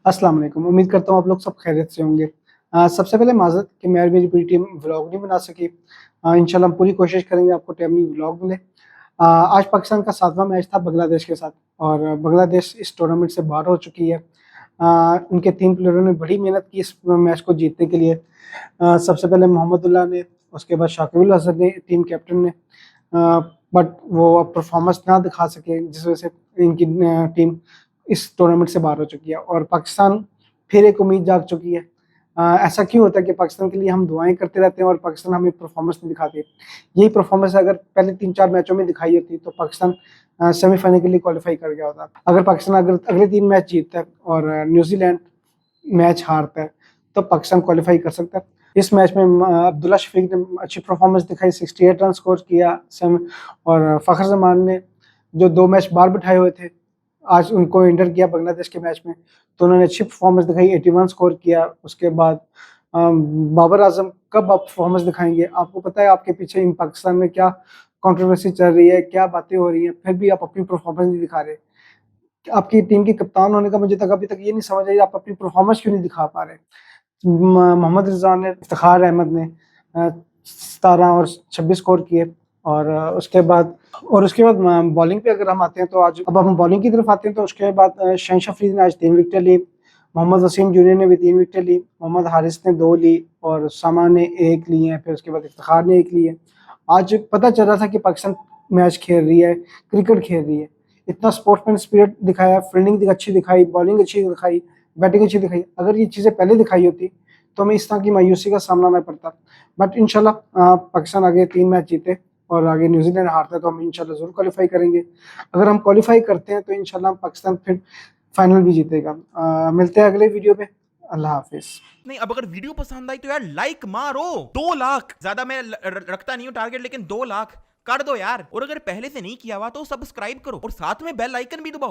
अस्सलाम वालेकुम। उम्मीद करता हूँ आप लोग सब खैरियत से होंगे। सबसे पहले माज़रत कि मैं और मेरी पूरी टीम व्लॉग नहीं बना सकी। इंशाल्लाह हम पूरी कोशिश करेंगे आपको टाइमली व्लॉग मिले। आज पाकिस्तान का 7वां मैच था बांग्लादेश के साथ और बांग्लादेश इस टूर्नामेंट से बाहर हो चुकी है। उनके 3 प्लेयरों ने बड़ी मेहनत की इस मैच को जीतने के लिए। सबसे पहले मोहम्मदुल्लाह ने, उसके बाद शाकिबुल हसन ने, टीम कैप्टन ने, बट वो परफॉर्मेंस ना दिखा सके जिस वजह से इनकी टीम इस टूर्नामेंट से बाहर हो चुकी है और पाकिस्तान फिर एक उम्मीद जाग चुकी है। ऐसा क्यों होता है कि पाकिस्तान के लिए हम दुआएं करते रहते हैं और पाकिस्तान हमें परफॉर्मेंस नहीं दिखाती। यही परफॉर्मेंस अगर पहले 3-4 मैचों में दिखाई होती तो पाकिस्तान सेमीफाइनल के लिए क्वालिफाई कर गया होता। अगर पाकिस्तान अगर अगले 3 मैच जीतता है और न्यूजीलैंड मैच हारता है तो पाकिस्तान क्वालिफाई कर सकता है। इस मैच में अब्दुल्ला शफीक ने अच्छी परफॉर्मेंस दिखाई, 68 रन स्कोर किया और फ़खर जमान ने जो 2 मैच बाहर बिठाए हुए थे, आज उनको इंटर किया बांग्लादेश के मैच में, तो उन्होंने अच्छी परफॉर्मेंस दिखाई, 81 स्कोर किया। उसके बाद बाबर आजम कब आप परफॉर्मेंस दिखाएंगे? आपको पता है आपके पीछे इन पाकिस्तान में क्या कंट्रोवर्सी चल रही है, क्या बातें हो रही हैं, फिर भी आप अपनी परफॉर्मेंस नहीं दिखा रहे। आपकी टीम के कप्तान होने का मुझे तक अभी तक ये नहीं समझ आई, आप अपनी परफॉर्मेंस क्यों नहीं दिखा पा रहे? मोहम्मद रिजवान ने, इफ्तिखार अहमद ने 17 और 26 स्कोर किए और उसके बाद बॉलिंग पे अगर हम आते हैं तो आज अब हम बॉलिंग की तरफ आते हैं तो उसके बाद शहनशाह अफरीदी ने आज 3 विकेटें ली, मोहम्मद वसीम जूनियर ने भी 3 विकेटें ली, मोहम्मद हारिस ने 2 ली और सामा ने 1 ली है, फिर उसके बाद इफ्तिखार ने 1 ली है। आज पता चल रहा था कि पाकिस्तान मैच खेल रही है, क्रिकेट खेल रही है। इतना स्पोर्ट्समैन स्पिरिट दिखाया, फील्डिंग अच्छी दिखाई, बॉलिंग अच्छी दिखाई, बैटिंग अच्छी दिखाई। अगर ये चीज़ें पहले दिखाई होती तो हमें इस तरह की मायूसी का सामना ना पड़ता। बट इंशाल्लाह पाकिस्तान आगे 3 मैच जीते और आगे न्यूजीलैंड हारता है तो हम इंशाल्लाह ज़रूर क्वालिफाई करेंगे। अगर हम क्वालिफाई करते हैं तो इंशाल्लाह पाकिस्तान फिर फाइनल भी जीतेगा। मिलते हैं अगले वीडियो में। अल्लाह हाफिज़। नहीं, अब अगर वीडियो पसंद आई तो यार लाइक मारो। 2 लाख ज्यादा मैं रखता नहीं हूं टारगेट, लेकिन 2 लाख कर दो यार। और अगर पहले से नहीं किया हुआ तो सब्सक्राइब करो और साथ में बेल आइकन भी दबाओ।